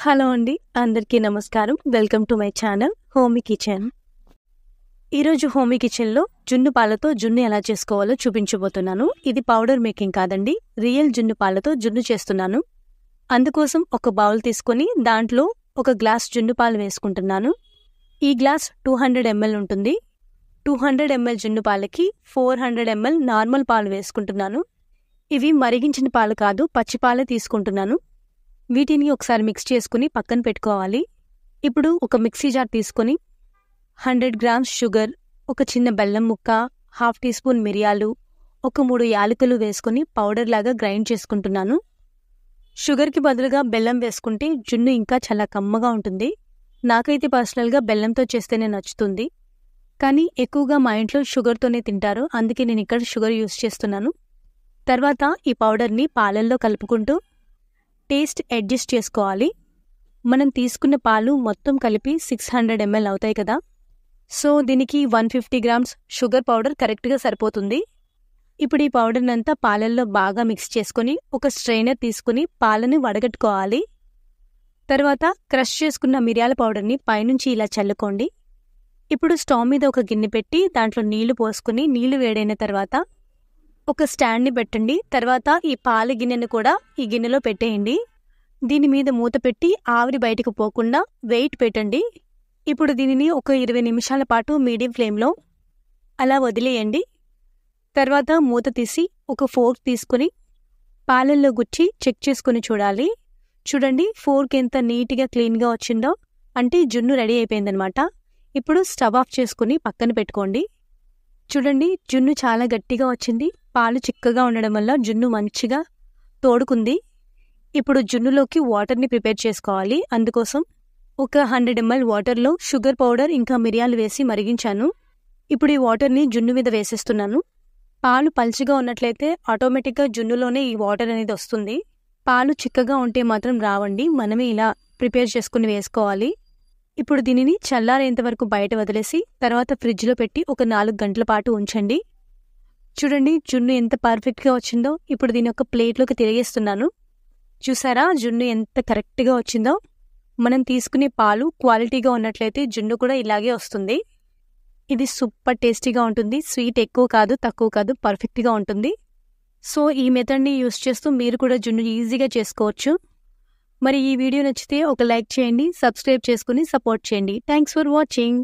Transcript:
Hello అండి. అందరికీ నమస్కారం. Welcome to my channel homie kitchen. ఈరోజు హోమీ కిచెన్లో జున్ను పాలతో జున్ను ఎలా చేసుకోవాలో చూపించబోతున్నాను. ఇది పౌడర్ మేకింగ్ కాదండి, రియల్ జున్ను పాలతో జున్ను చేస్తున్నాను. అందుకోసం ఒక బౌల్ తీసుకొని దాంట్లో ఒక గ్లాస్ జున్ను పాలు వేసుకుంటున్నాను. ఈ గ్లాస్ 200 ml ఉంటుంది. 200 ml జున్ను పాలకి 400 ml నార్మల్ పాలు వేసుకుంటున్నాను. ఇవి మరిగించిన పాలు కాదు, పచ్చిపాలే తీసుకుంటున్నాను. వీటిని ఒకసారి మిక్స్ చేసుకుని పక్కన పెట్టుకోవాలి. ఇప్పుడు ఒక మిక్సీ జార్ తీసుకొని 100 grams షుగర్, ఒక చిన్న బెల్లం ముక్క, 1/2 teaspoon మిరియాలు, ఒక 3 యాలకులు వేసుకుని పౌడర్ లాగా గ్రైండ్ చేసుకుంటున్నాను. షుగర్కి బదులుగా బెల్లం వేసుకుంటే జున్ను ఇంకా చాలా కమ్మగా ఉంటుంది. నాకైతే పర్సనల్గా బెల్లంతో చేస్తేనే నచ్చుతుంది, కానీ ఎక్కువగా మా ఇంట్లో షుగర్తోనే తింటారు, అందుకే నేను ఇక్కడ షుగర్ యూస్ చేస్తున్నాను. తర్వాత ఈ పౌడర్ని పాలల్లో కలుపుకుంటూ టేస్ట్ అడ్జస్ట్ చేసుకోవాలి. మనం తీసుకున్న పాలు మొత్తం కలిపి 600 ml అవుతాయి కదా, సో దీనికి 150 grams షుగర్ పౌడర్ కరెక్ట్గా సరిపోతుంది. ఇప్పుడు ఈ పౌడర్ని అంతా పాలల్లో బాగా మిక్స్ చేసుకుని ఒక స్ట్రైనర్ తీసుకుని పాలను వడగట్టుకోవాలి. తర్వాత క్రష్ చేసుకున్న మిరియాల పౌడర్ని పైనుంచి ఇలా చల్లుకోండి. ఇప్పుడు స్టవ్ మీద ఒక గిన్నె పెట్టి దాంట్లో నీళ్లు పోసుకుని నీళ్లు వేడైన తర్వాత ఒక స్టాండ్ని పెట్టండి. తర్వాత ఈ పాల గిన్నెను కూడా ఈ గిన్నెలో పెట్టేయండి. దీని మీద మూత పెట్టి ఆవిరి బయటకు పోకుండా వెయిట్ పెట్టండి. ఇప్పుడు దీనిని ఒక 20 నిమిషాల పాటు మీడియం ఫ్లేమ్లో అలా వదిలేయండి. తర్వాత మూత తీసి ఒక ఫోర్క్ తీసుకుని పాలల్లో గుచ్చి చెక్ చేసుకుని చూడాలి. చూడండి, ఫోర్క్ ఎంత నీట్గా క్లీన్గా వచ్చిందో, అంటే జున్ను రెడీ అయిపోయిందనమాట. ఇప్పుడు స్టవ్ ఆఫ్ చేసుకుని పక్కన పెట్టుకోండి. చూడండి, జున్ను చాలా గట్టిగా వచ్చింది. పాలు చిక్కగా ఉండడం వల్ల జున్ను మంచిగా తోడుకుంది. ఇప్పుడు జున్నులోకి వాటర్ని ప్రిపేర్ చేసుకోవాలి. అందుకోసం ఒక 100 ml వాటర్లో షుగర్ పౌడర్ ఇంకా మిరియాలు వేసి మరిగించాను. ఇప్పుడు ఈ వాటర్ని జున్ను మీద వేసేస్తున్నాను. పాలు పల్చగా ఉన్నట్లయితే ఆటోమేటిక్గా జున్నులోనే ఈ వాటర్ అనేది వస్తుంది. పాలు చిక్కగా ఉంటే మాత్రం రావండి, మనమే ఇలా ప్రిపేర్ చేసుకుని వేసుకోవాలి. ఇప్పుడు దీనిని చల్లారేంత వరకు బయట వదిలేసి తర్వాత ఫ్రిడ్జ్లో పెట్టి ఒక 4 గంటల పాటు ఉంచండి. చూడండి, జున్ను ఎంత పర్ఫెక్ట్గా వచ్చిందో. ఇప్పుడు దీని ఒక ప్లేట్లోకి తిరిగేస్తున్నాను. చూసారా జున్ను ఎంత కరెక్ట్గా వచ్చిందో. మనం తీసుకునే పాలు క్వాలిటీగా ఉన్నట్లయితే జున్ను కూడా ఇలాగే వస్తుంది. ఇది సూపర్ టేస్టీగా ఉంటుంది. స్వీట్ ఎక్కువ కాదు, తక్కువ కాదు, పర్ఫెక్ట్గా ఉంటుంది. సో ఈ మెథడ్ని యూస్ చేస్తూ మీరు కూడా జున్ను ఈజీగా చేసుకోవచ్చు. మరి ఈ వీడియో నచ్చితే ఒక లైక్ చేయండి, సబ్స్క్రైబ్ చేసుకుని సపోర్ట్ చేయండి. Thanks for watching.